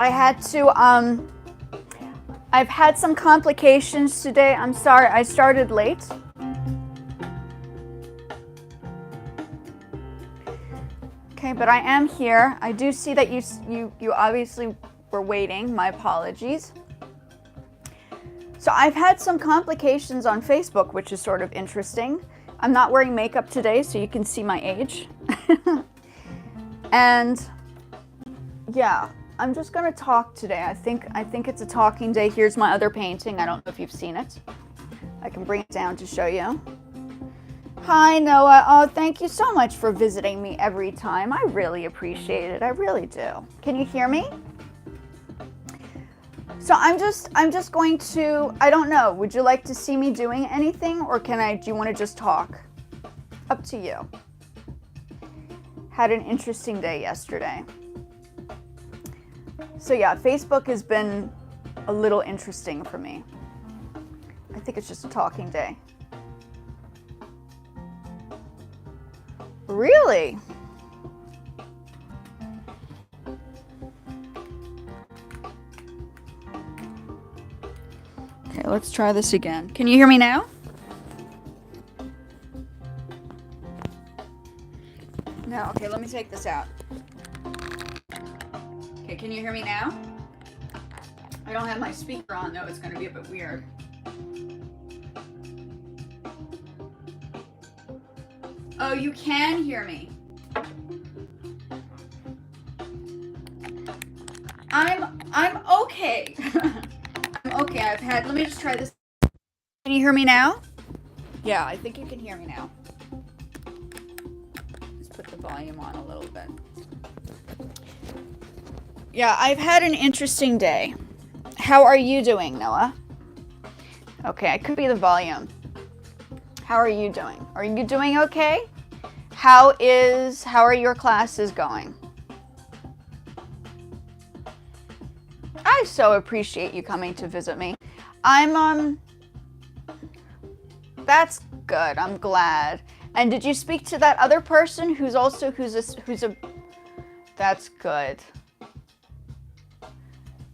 I had to, I've had some complications today. I'm sorry, I started late. Okay, but I am here. I do see that you obviously were waiting. My apologies. So I've had some complications on Facebook, which is sort of interesting. I'm not wearing makeup today, so you can see my age. And yeah, I'm just gonna talk today. I think it's a talking day. Here's my other painting. I don't know if you've seen it. I can bring it down to show you. Hi, Noah. Oh, thank you so much for visiting me every time. I really appreciate it. I really do. Can you hear me? So I'm just going to, I don't know, would you like to see me doing anything, or do you want to just talk? Up to you. Had an interesting day yesterday. So yeah, Facebook has been a little interesting for me. I think it's just a talking day. Really? Okay, let's try this again. Can you hear me now? No, okay, let me take this out. Okay, can you hear me now? I don't have my speaker on though, it's gonna be a bit weird. Oh, you can hear me. I'm okay. I'm okay. Let me just try this. Can you hear me now? Yeah, I think you can hear me now. Let's put the volume on a little bit. Yeah, I've had an interesting day. How are you doing, Noah? Okay, it could be the volume. How are you doing? Are you doing okay? How are your classes going? I so appreciate you coming to visit me. That's good. I'm glad. And did you speak to that other person who's a that's good.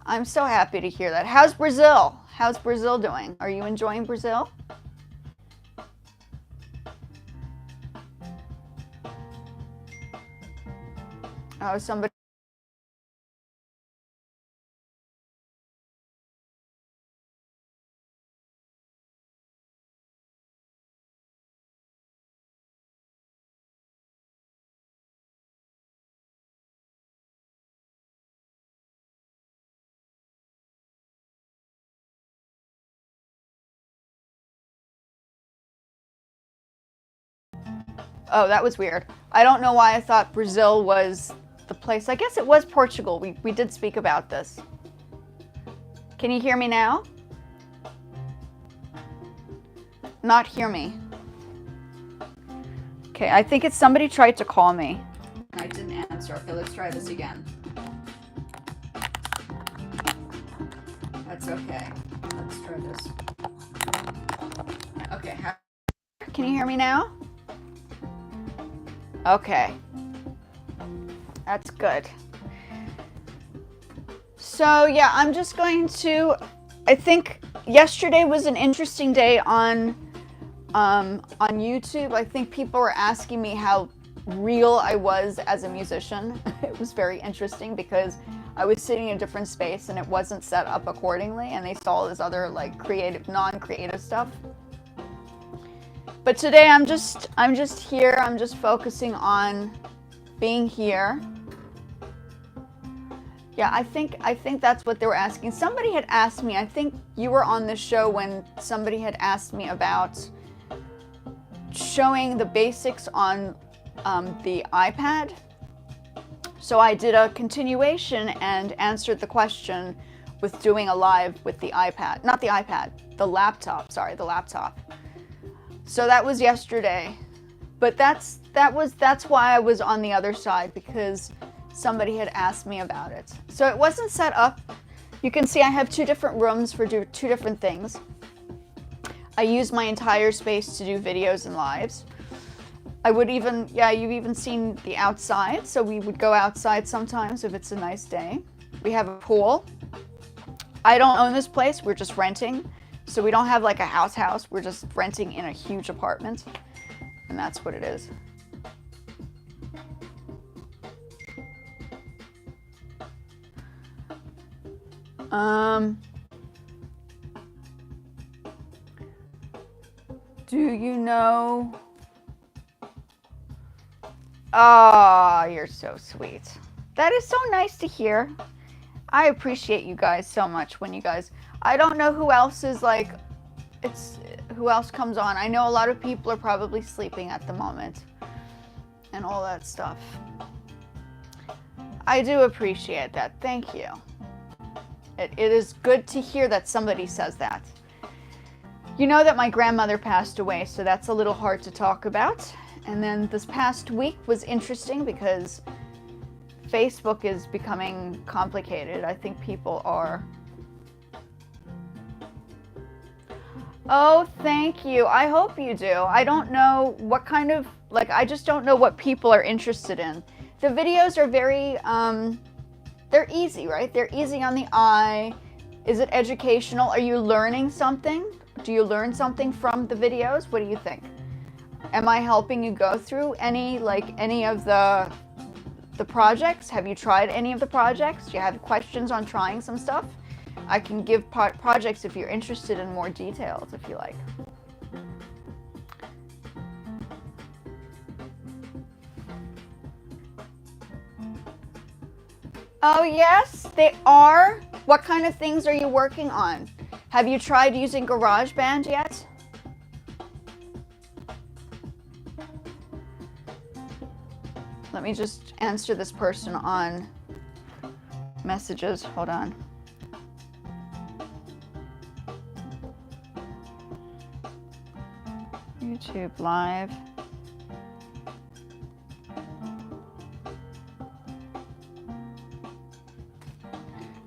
I'm so happy to hear that. How's Brazil? How's Brazil doing? Are you enjoying Brazil? Oh, somebody. Oh, that was weird. I don't know why I thought Brazil was the place. I guess it was Portugal. We did speak about this. Can you hear me now? Not hear me. Okay, I think it's somebody tried to call me. I didn't answer. Okay, let's try this again. That's okay. Let's try this. Okay, can you hear me now? Okay. That's good. So yeah, I'm just going to, I think yesterday was an interesting day on YouTube. I think people were asking me how real I was as a musician. It was very interesting because I was sitting in a different space and it wasn't set up accordingly, and they saw this other like creative, non-creative stuff. But today I'm just here. I'm just focusing on being here. Yeah, I think that's what they were asking. Somebody had asked me, I think you were on the show when somebody had asked me about showing the basics on the iPad. So I did a continuation and answered the question with doing a live with the iPad. Not the iPad, the laptop, sorry, the laptop. So that was yesterday. But that's why I was on the other side, because somebody had asked me about it. So it wasn't set up. You can see I have two different rooms for two different things. I use my entire space to do videos and lives. I would even, yeah, you've even seen the outside. So we would go outside sometimes if it's a nice day. We have a pool. I don't own this place, we're just renting. So we don't have like a house, we're just renting in a huge apartment. And that's what it is. Do you know? Oh, you're so sweet. That is so nice to hear. I appreciate you guys so much when you guys, I don't know who else is like, who else comes on. I know a lot of people are probably sleeping at the moment and all that stuff. I do appreciate that. Thank you. It is good to hear that somebody says that. You know that my grandmother passed away, so that's a little hard to talk about. And then this past week was interesting because Facebook is becoming complicated. I think people are... Oh, thank you. I hope you do. I don't know what kind of, like, I just don't know what people are interested in. The videos are very, they're easy, right? They're easy on the eye. Is it educational? Are you learning something? Do you learn something from the videos? What do you think? Am I helping you go through any of the projects? Have you tried any of the projects? Do you have questions on trying some stuff? I can give projects if you're interested in more details, if you like. Oh yes, they are. What kind of things are you working on? Have you tried using GarageBand yet? Let me just answer this person on messages. Hold on. YouTube Live.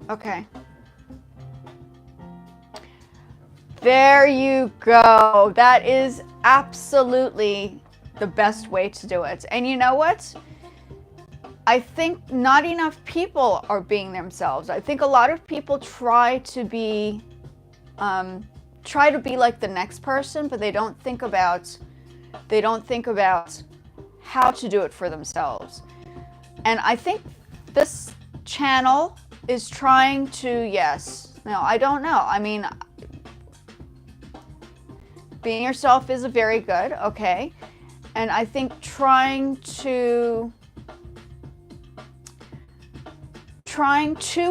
Okay. There you go. That is absolutely the best way to do it. And you know what? I think not enough people are being themselves. I think a lot of people try to be like the next person, but they don't think about how to do it for themselves. And I think this channel is trying to, I don't know. I mean, being yourself is very good, okay? And I think trying too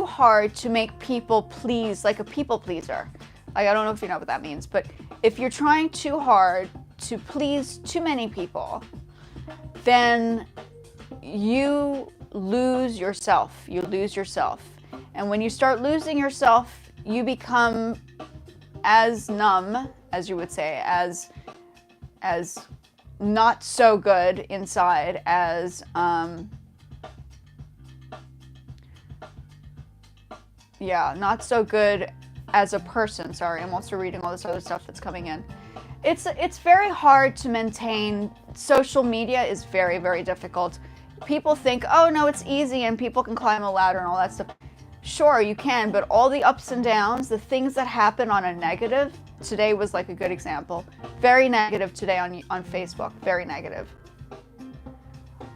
hard to make people please, like a people pleaser. Like, I don't know if you know what that means, but if you're trying too hard to please too many people, then you lose yourself. You lose yourself. And when you start losing yourself, you become as numb, as you would say, as not so good inside as, not so good as a person. Sorry, I'm also reading all this other stuff that's coming in. It's very hard to maintain. Social media is very, very difficult. People think, oh no, it's easy and people can climb a ladder and all that stuff. Sure, you can, but all the ups and downs, the things that happen on a negative, today was like a good example. Very negative today on Facebook, very negative.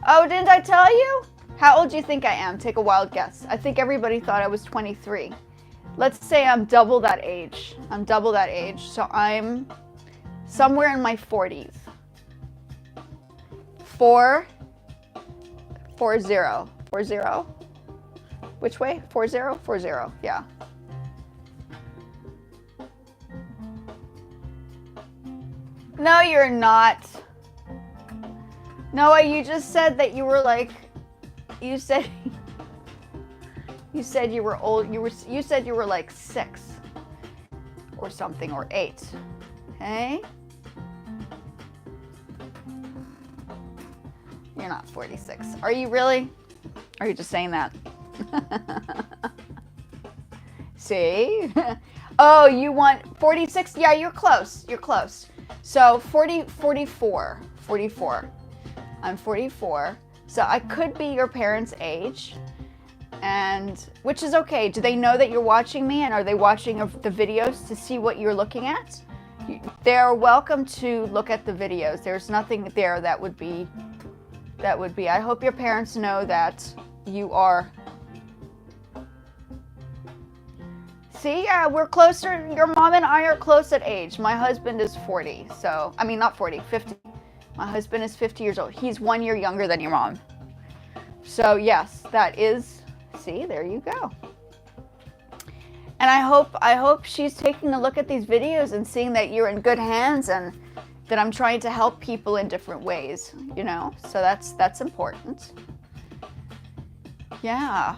Oh, didn't I tell you? How old do you think I am? Take a wild guess. I think everybody thought I was 23. Let's say I'm double that age. I'm double that age, so I'm somewhere in my 40s. 40. Which way? 40? Yeah. No, you're not. Noah, you just said that you were like, you said you were old. You said you were like 6 or something, or 8. Okay? You're not 46. Are you really? Or are you just saying that? See? Oh, you want 46? Yeah, you're close. You're close. So 44. I'm 44. So I could be your parents' age. and which is okay. Do they know that you're watching me, and are they watching the videos to see what you're looking at? They're welcome to look at the videos. There's nothing there that would be, I hope your parents know that you are. See, yeah, we're closer. Your mom and I are close at age. My husband is 40, so, I mean, not 40, 50. My husband is 50 years old. He's 1 year younger than your mom. So yes, that is, see, there you go. And I hope she's taking a look at these videos and seeing that you're in good hands and that I'm trying to help people in different ways, you know? So that's important. Yeah.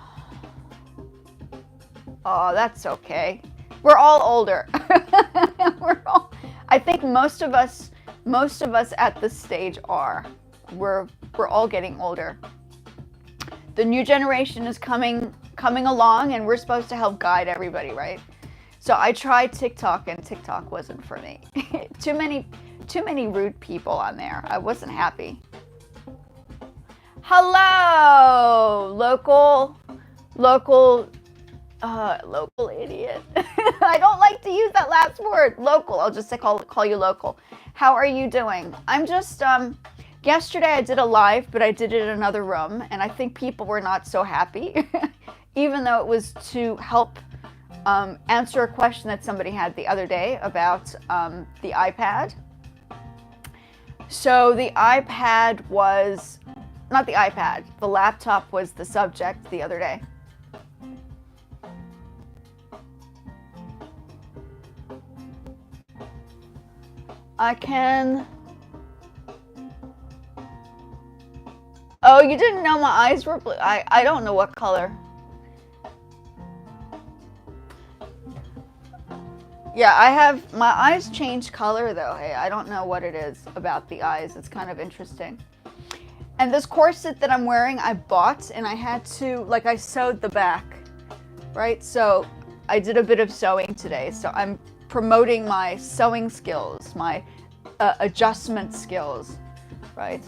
Oh, that's okay. We're all older. I think most of us at this stage are. We're all getting older. The new generation is coming along, and we're supposed to help guide everybody, right? So I tried TikTok, and TikTok wasn't for me. Too many rude people on there. I wasn't happy. Hello, local idiot. I don't like to use that last word. Local. I'll just call you local. How are you doing? I'm just, yesterday I did a live, but I did it in another room, and I think people were not so happy, even though it was to help answer a question that somebody had the other day about the iPad. So the iPad was, not the iPad, the laptop was the subject the other day. I can... Oh, you didn't know my eyes were blue? I don't know what color. Yeah, I have... My eyes change color, though. Hey, I don't know what it is about the eyes. It's kind of interesting. And this corset that I'm wearing, I bought, and I had to... Like, I sewed the back, right? So, I did a bit of sewing today. So, I'm promoting my sewing skills, my adjustment skills, right?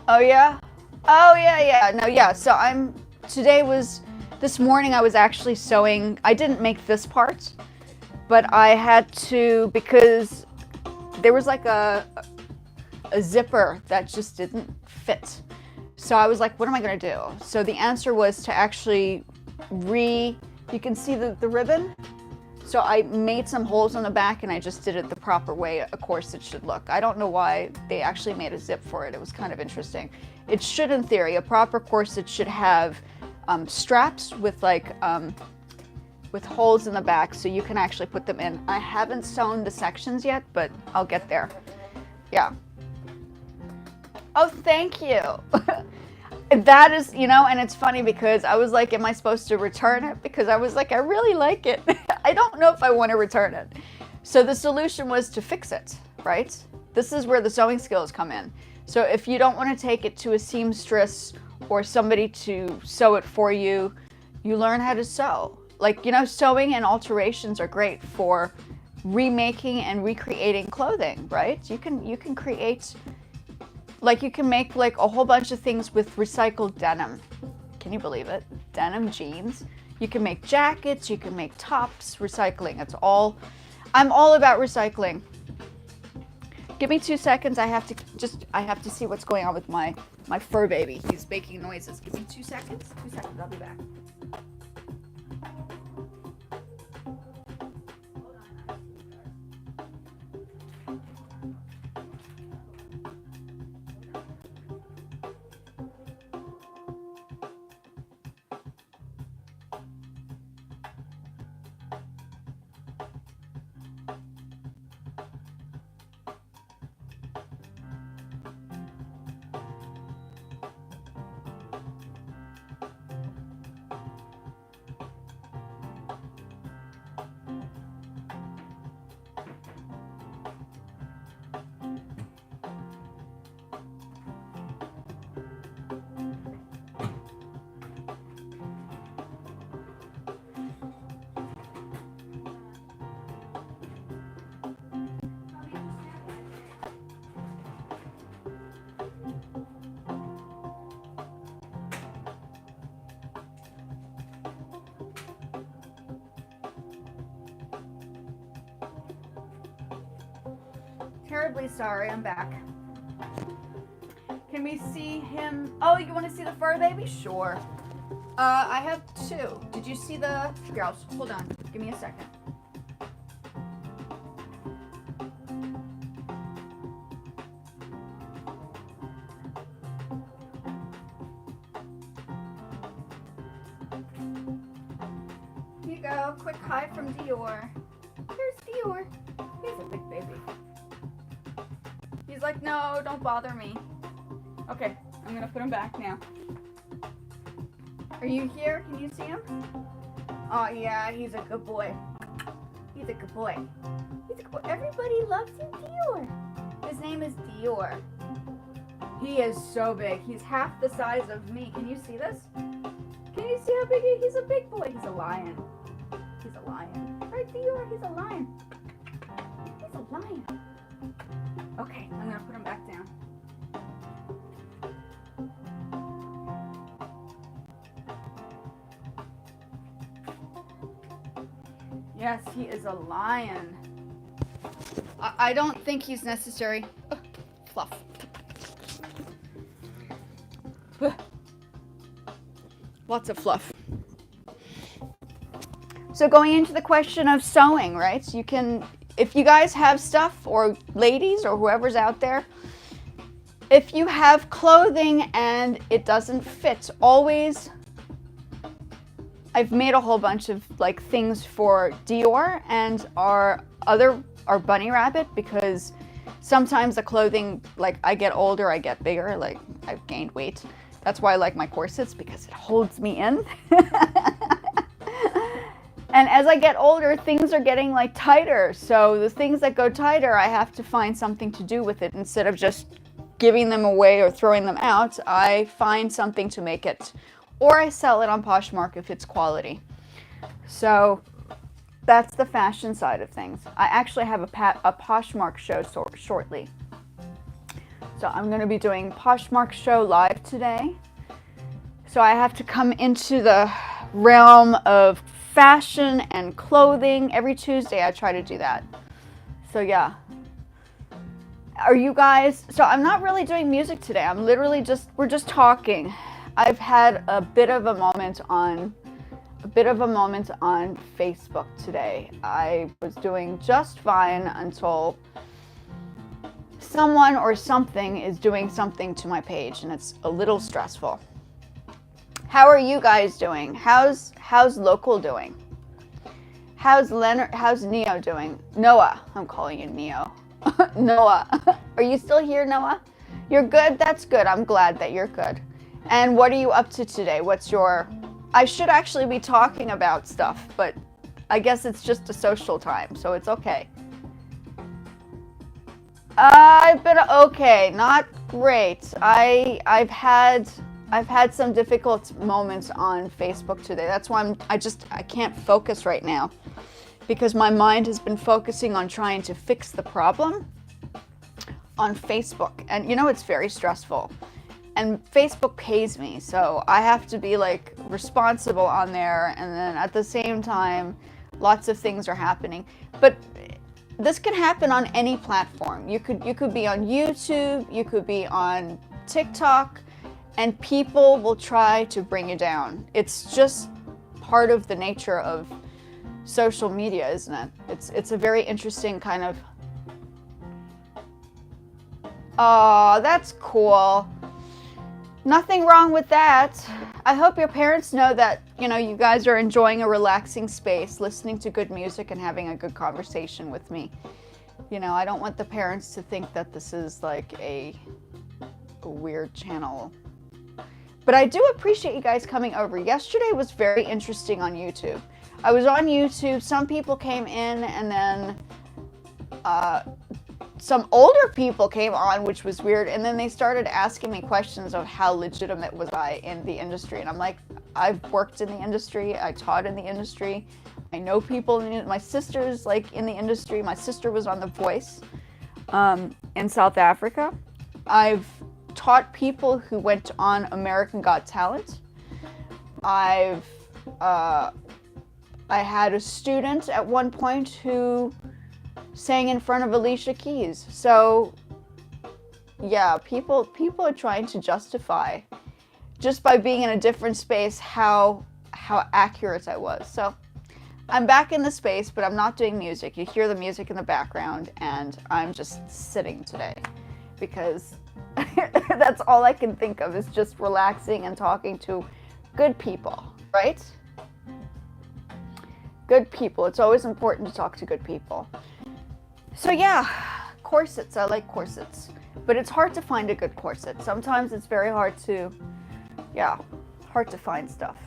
Oh yeah? Oh yeah. No, yeah. So this morning I was actually sewing. I didn't make this part, but I had to, because there was like a zipper that just didn't fit. So I was like, what am I gonna do? So the answer was to actually you can see the ribbon? So I made some holes on the back, and I just did it the proper way a corset should look. I don't know why they actually made a zip for it. It was kind of interesting. It should, in theory, a proper corset should have straps with with holes in the back, so you can actually put them in. I haven't sewn the sections yet, but I'll get there. Yeah. Oh, thank you. That is, you know, and it's funny because I was like, am I supposed to return it? Because I was like, I really like it. I don't know if I want to return it. So the solution was to fix it, right? This is where the sewing skills come in. So if you don't want to take it to a seamstress or somebody to sew it for you, you learn how to sew. Like, you know, sewing and alterations are great for remaking and recreating clothing, right? You can create... Like, you can make, like, a whole bunch of things with recycled denim. Can you believe it? Denim jeans. You can make jackets, you can make tops, recycling. I'm all about recycling. Give me 2 seconds. I have to see what's going on with my fur baby. He's making noises. Give me 2 seconds. 2 seconds, I'll be back. terribly sorry. I'm back. Can we see him? Oh, you want to see the fur baby? Sure. I have two. Did you see the girls? Hold on. Give me a second. Here you go. Quick hi from Dior. Here's Dior. He's a big baby. He's like, no, don't bother me. Okay, I'm gonna put him back now. Are you here? Can you see him? Oh yeah, he's a good boy. He's a good boy. He's a good boy. Everybody loves you, Dior. His name is Dior. He is so big. He's half the size of me. Can you see this? Can you see how big he is? He's a big boy. He's a lion. He's a lion. Right, Dior? He's a lion. He's a lion. Okay, I'm gonna put him back down. Yes, he is a lion. I don't think he's necessary. Oh, fluff. Lots of fluff. So going into the question of sewing, right? So you can, if you guys have stuff, or ladies, or whoever's out there, if you have clothing and it doesn't fit, always, I've made a whole bunch of like things for Dior and our bunny rabbit, because sometimes the clothing, like I get older, I get bigger, like I've gained weight. That's why I like my corsets, because it holds me in. And as I get older, things are getting like tighter. So the things that go tighter, I have to find something to do with it. Instead of just giving them away or throwing them out, I find something to make it. Or I sell it on Poshmark if it's quality. So that's the fashion side of things. I actually have a Poshmark show shortly. So I'm going to be doing Poshmark show live today. So I have to come into the realm of fashion and clothing. Every Tuesday I try to do that. So yeah. Are you guys, so I'm not really doing music today. I'm literally we're just talking. I've had a bit of a moment on Facebook today. I was doing just fine until someone or something is doing something to my page, and it's a little stressful. How are you guys doing? How's Local doing? How's Neo doing? Noah, I'm calling you Neo. Noah, are you still here, Noah? You're good? That's good. I'm glad that you're good. And what are you up to today? I should actually be talking about stuff, but I guess it's just a social time, so it's okay. I've been okay, not great. I've had some difficult moments on Facebook today. That's why I can't focus right now, because my mind has been focusing on trying to fix the problem on Facebook. And you know, it's very stressful. And Facebook pays me, so I have to be like responsible on there, and then at the same time, lots of things are happening. But this can happen on any platform. You could be on YouTube, you could be on TikTok, and people will try to bring you down. It's just part of the nature of social media, isn't it? It's a very interesting kind of. Oh, that's cool. Nothing wrong with that. I hope your parents know that, you know, you guys are enjoying a relaxing space, listening to good music and having a good conversation with me. You know, I don't want the parents to think that this is like a weird channel. But I do appreciate you guys coming over. Yesterday was very interesting on YouTube. I was on YouTube, some people came in, and then some older people came on, which was weird, and then they started asking me questions of how legitimate was I in the industry. And I'm like, I've worked in the industry, I taught in the industry, I know people my sister's like in the industry. My sister was on The Voice in South Africa. I've taught people who went on American Got Talent. I had a student at one point who sang in front of Alicia Keys. So yeah, people are trying to justify just by being in a different space how accurate I was. So I'm back in the space, but I'm not doing music. You hear the music in the background, and I'm just sitting today because that's all I can think of is just relaxing and talking to good people, right? Good people. It's always important to talk to good people. So yeah, corsets. I like corsets, but it's hard to find a good corset. Sometimes it's very hard to, hard to find stuff.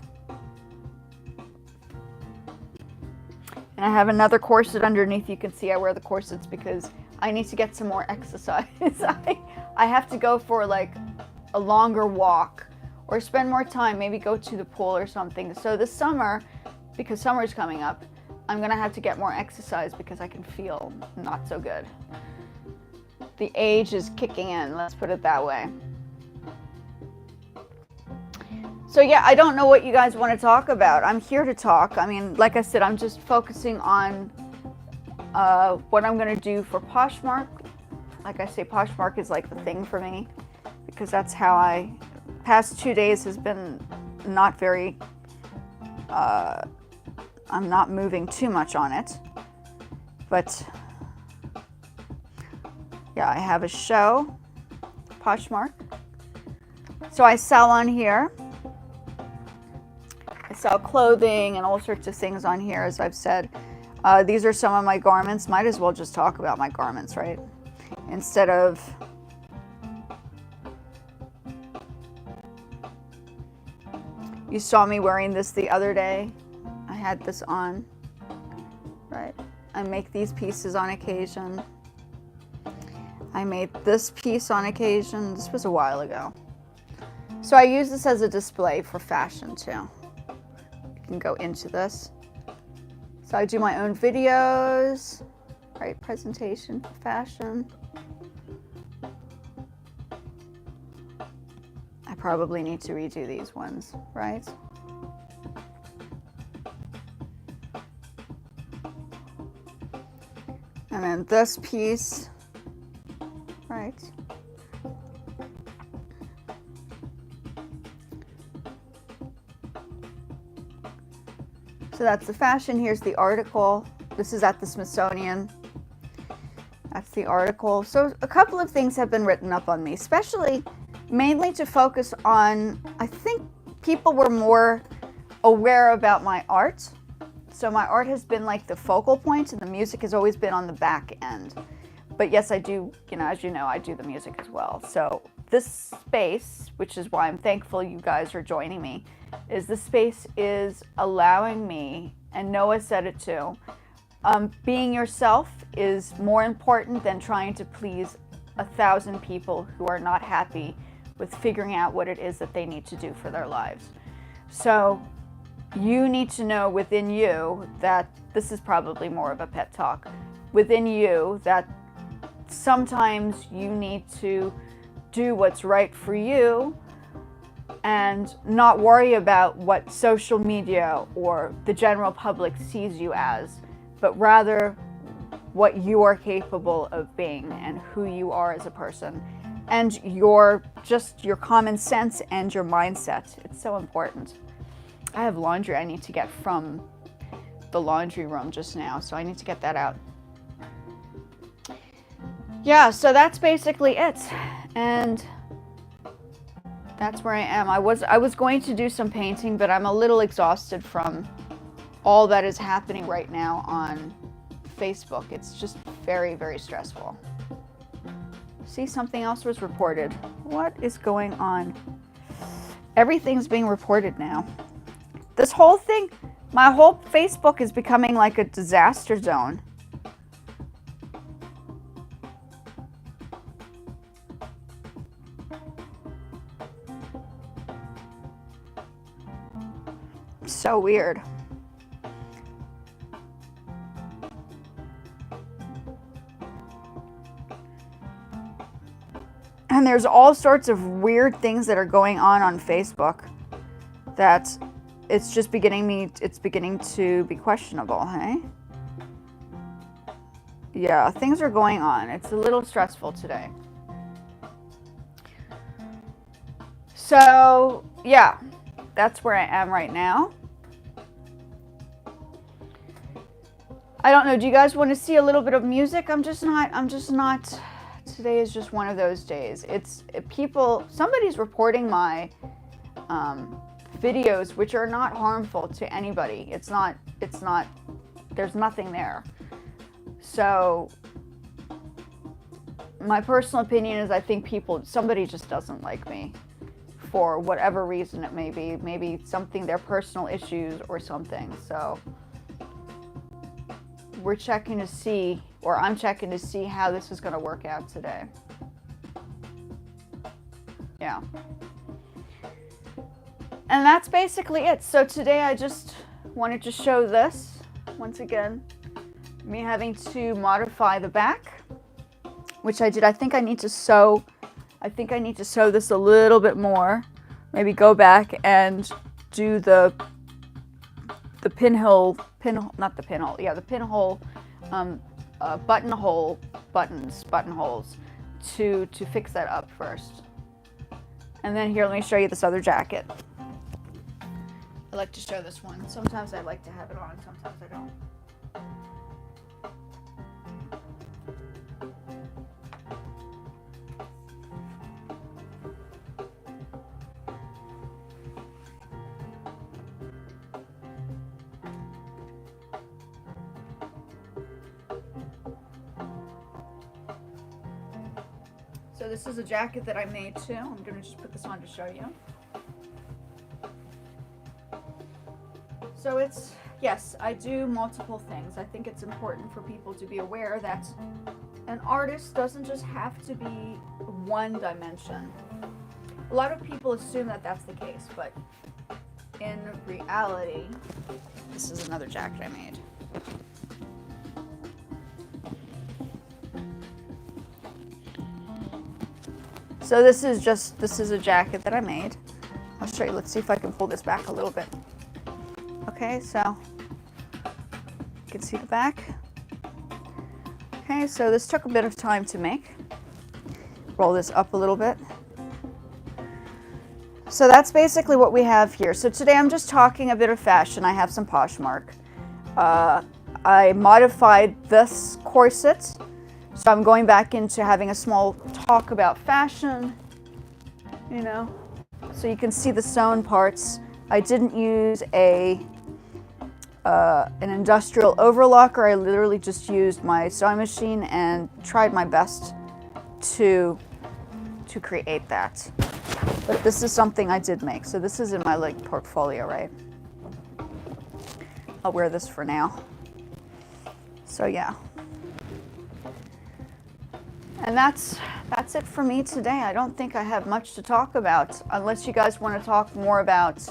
And I have another corset underneath. You can see I wear the corsets because I need to get some more exercise. I have to go for like a longer walk or spend more time, maybe go to the pool or something. So this summer, because summer is coming up, I'm gonna have to get more exercise because I can feel not so good. The age is kicking in, let's put it that way. So yeah, I don't know what you guys want to talk about. I'm here to talk. I mean, like I said, I'm just focusing on what I'm going to do for Poshmark. Like I say, Poshmark is like the thing for me because that's how past 2 days has been not very, I'm not moving too much on it. But yeah, I have a show, Poshmark. So I sell on here. I sell clothing and all sorts of things on here, as I've said. These are some of my garments. Might as well just talk about my garments, right? Instead of... You saw me wearing this the other day. I had this on, right? I make these pieces on occasion. I made this piece on occasion. This was a while ago. So I use this as a display for fashion too. Can go into this. So I do my own videos, right? Presentation for fashion. I probably need to redo these ones, right? And then this piece, right? So that's the fashion. Here's the article. This is at the Smithsonian. That's the article. So a couple of things have been written up on me, especially mainly to focus on, I think people were more aware about my art. So my art has been like the focal point and the music has always been on the back end. But yes, I do, as you know, I do the music as well. So this space, which is why I'm thankful you guys are joining me, is the space is allowing me, and Noah said it too, being yourself is more important than trying to please 1,000 people who are not happy with figuring out what it is that they need to do for their lives. So you need to know within you that, this is probably more of a pet talk, within you that sometimes you need to do what's right for you and not worry about what social media or the general public sees you as, but rather what you are capable of being and who you are as a person, and your common sense and your mindset. It's so important. I have laundry I need to get from the laundry room just now, so I need to get that out. Yeah, so that's basically it, and that's where I am. I was going to do some painting, but I'm a little exhausted from all that is happening right now on Facebook. It's just very, very stressful. See, something else was reported. What is going on? Everything's being reported now. This whole thing, my whole Facebook is becoming like a disaster zone. So weird. And there's all sorts of weird things that are going on Facebook that it's just beginning to be questionable, hey? yeah, things are going on. It's a little stressful today. So, yeah, that's where I am right now. I don't know, do you guys want to see a little bit of music? I'm just not, today is just one of those days. Somebody's reporting my videos, which are not harmful to anybody. It's not, there's nothing there. So, my personal opinion is I think somebody just doesn't like me for whatever reason it may be. Maybe something, their personal issues or something. So, we're checking to see, or I'm checking to see how this is going to work out today. Yeah. And that's basically it. So today I just wanted to show this, once again, me having to modify the back, which I did. I think I need to sew this a little bit more. Maybe go back and do the pinhole, not the pinhole, yeah, the pinhole, buttonholes to fix that up first. And then here, let me show you this other jacket. I like to show this one. Sometimes I like to have it on, sometimes I don't. So this is a jacket that I made too. I'm going to just put this on to show you. So yes, I do multiple things. I think it's important for people to be aware that an artist doesn't just have to be one dimension. A lot of people assume that that's the case, but in reality, this is another jacket I made. So this is a jacket that I made. I'll show you. Let's see if I can pull this back a little bit. Okay, so you can see the back. Okay, so this took a bit of time to make. Roll this up a little bit. So that's basically what we have here. So today I'm just talking a bit of fashion. I have some Poshmark. I modified this corset. So I'm going back into having a small talk about fashion, you know. So you can see the sewn parts. I didn't use an industrial overlocker. I literally just used my sewing machine and tried my best to create that. But this is something I did make. So this is in my portfolio, right? I'll wear this for now. So yeah. And that's it for me today. I don't think I have much to talk about, unless you guys want to talk more about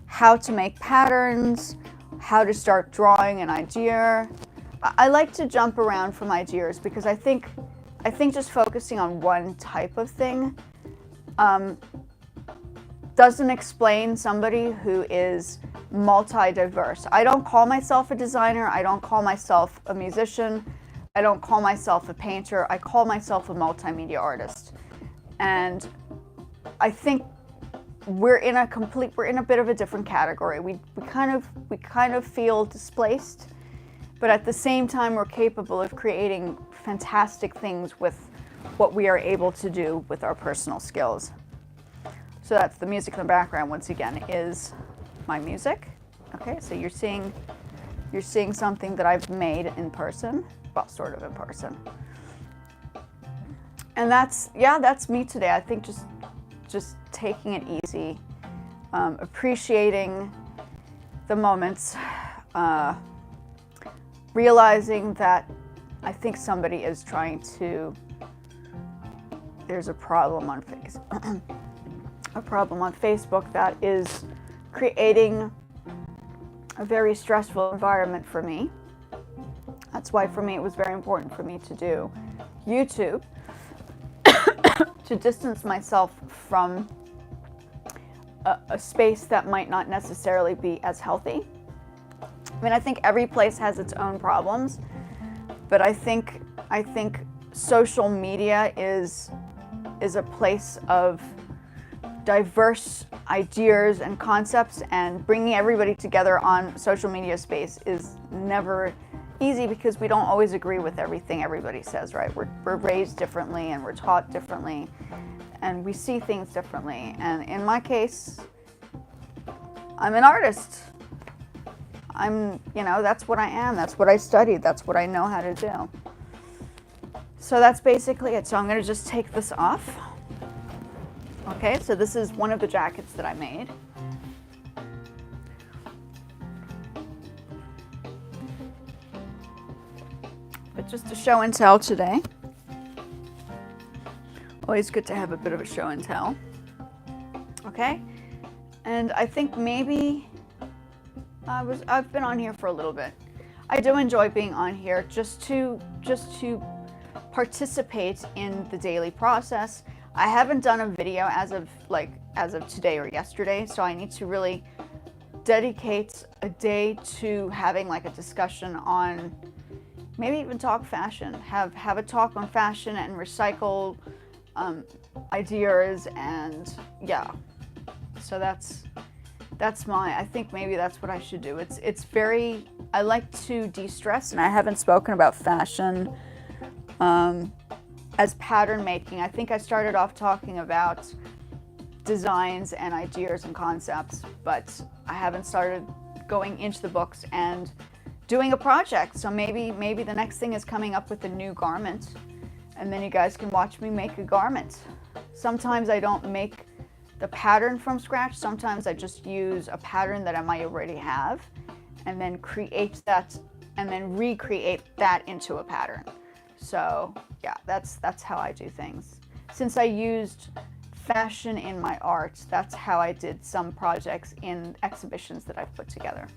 how to make patterns, how to start drawing an idea. I like to jump around from ideas because I think just focusing on one type of thing doesn't explain somebody who is multi-diverse. I don't call myself a designer. I don't call myself a musician. I don't call myself a painter. I call myself a multimedia artist. And I think we're in a bit of a different category. We kind of feel displaced, but at the same time we're capable of creating fantastic things with what we are able to do with our personal skills. So that's the music in the background, once again, is my music. Okay, so you're seeing something that I've made in person. Well, sort of in person. And that's me today. I think just taking it easy, appreciating the moments, realizing that I think somebody is trying to, there's a problem on Facebook that is creating a very stressful environment for me. That's why for me it was very important for me to do YouTube, to distance myself from a space that might not necessarily be as healthy. I mean, I think every place has its own problems, But I think social media is a place of diverse ideas and concepts, and bringing everybody together on social media space is never easy because we don't always agree with everything everybody says, right? We're raised differently and we're taught differently and we see things differently. And in my case, I'm an artist. That's what I am. That's what I studied. That's what I know how to do. So that's basically it. So I'm going to just take this off. Okay, so this is one of the jackets that I made. But just a show and tell today. Always good to have a bit of a show and tell. Okay, and I think maybe I've been on here for a little bit. I do enjoy being on here just to participate in the daily process. I haven't done a video as of today or yesterday, so I need to really dedicate a day to having like a discussion on, maybe even talk fashion, have a talk on fashion and recycle ideas, and yeah. So I think maybe that's what I should do. I like to de-stress, and I haven't spoken about fashion as pattern making. I think I started off talking about designs and ideas and concepts, but I haven't started going into the books and doing a project. So maybe the next thing is coming up with a new garment, and then you guys can watch me make a garment. Sometimes I don't make the pattern from scratch. Sometimes I just use a pattern that I might already have and then create that and then recreate that into a pattern. So yeah, that's how I do things. Since I used fashion in my art, that's how I did some projects in exhibitions that I've put together.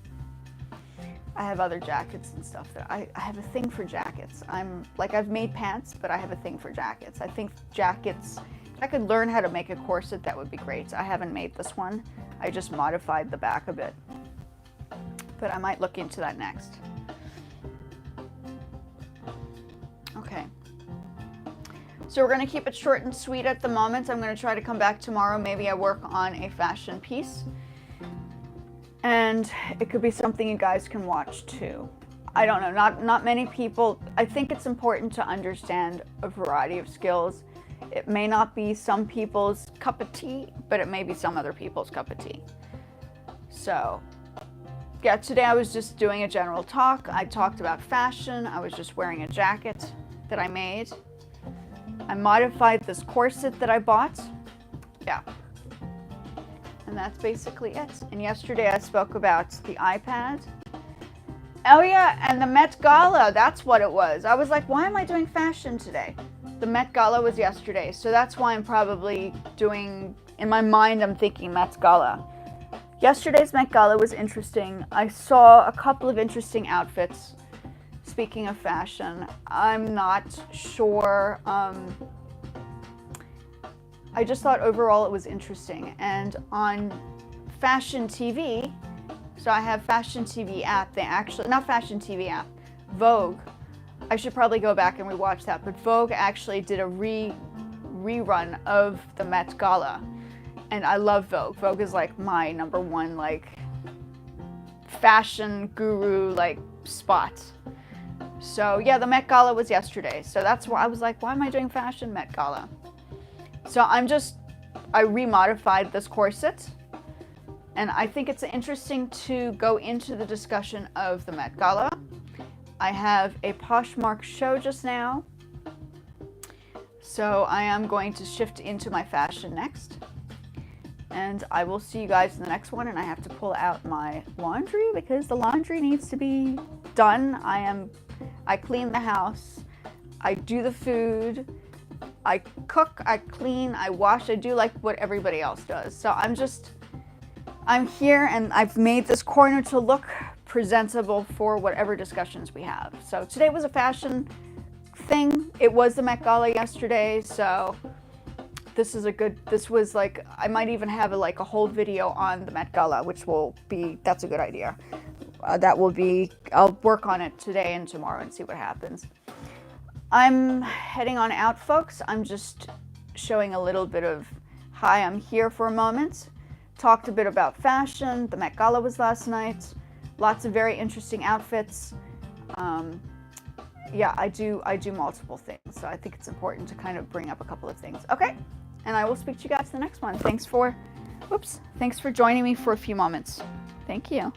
I have other jackets and stuff that I have a thing for jackets. I've made pants, but I have a thing for jackets. I think jackets, if I could learn how to make a corset, that would be great. I haven't made this one. I just modified the back a bit, but I might look into that next. Okay. So we're going to keep it short and sweet at the moment. I'm going to try to come back tomorrow. Maybe I work on a fashion piece. And it could be something you guys can watch too. I don't know, not many people. I think it's important to understand a variety of skills. It may not be some people's cup of tea, but it may be some other people's cup of tea. So yeah, today I was just doing a general talk. I talked about fashion. I was just wearing a jacket that I made. I modified this corset that I bought. Yeah. And that's basically it. And yesterday I spoke about the iPad. Oh yeah, and the Met Gala, that's what it was. I was like, why am I doing fashion today? The Met Gala was yesterday, so that's why I'm probably doing, in my mind I'm thinking Met Gala. Yesterday's Met Gala was interesting. I saw a couple of interesting outfits. Speaking of fashion, I'm not sure. I just thought overall it was interesting. And on Fashion TV, so I have Fashion TV app, not Fashion TV app, Vogue. I should probably go back and rewatch that, but Vogue actually did a rerun of the Met Gala. And I love Vogue. Vogue is like my number one fashion guru spot. So yeah, the Met Gala was yesterday. So that's why I was like, why am I doing fashion Met Gala? So I remodified this corset, and I think it's interesting to go into the discussion of the Met Gala. I have a Poshmark show just now, so I am going to shift into my fashion next. And I will see you guys in the next one, and I have to pull out my laundry because the laundry needs to be done. I clean the house, I do the food, I cook, I clean, I wash, I do like what everybody else does. So I'm here, and I've made this corner to look presentable for whatever discussions we have. So today was a fashion thing. It was the Met Gala yesterday, so I might even have a whole video on the Met Gala, that's a good idea. that will be, I'll work on it today and tomorrow and see what happens. I'm heading on out, folks. I'm just showing a little bit of, hi, I'm here for a moment. Talked a bit about fashion. The Met Gala was last night. Lots of very interesting outfits. Yeah, I do multiple things, so I think it's important to kind of bring up a couple of things. Okay, and I will speak to you guys in the next one. Thanks for joining me for a few moments. Thank you.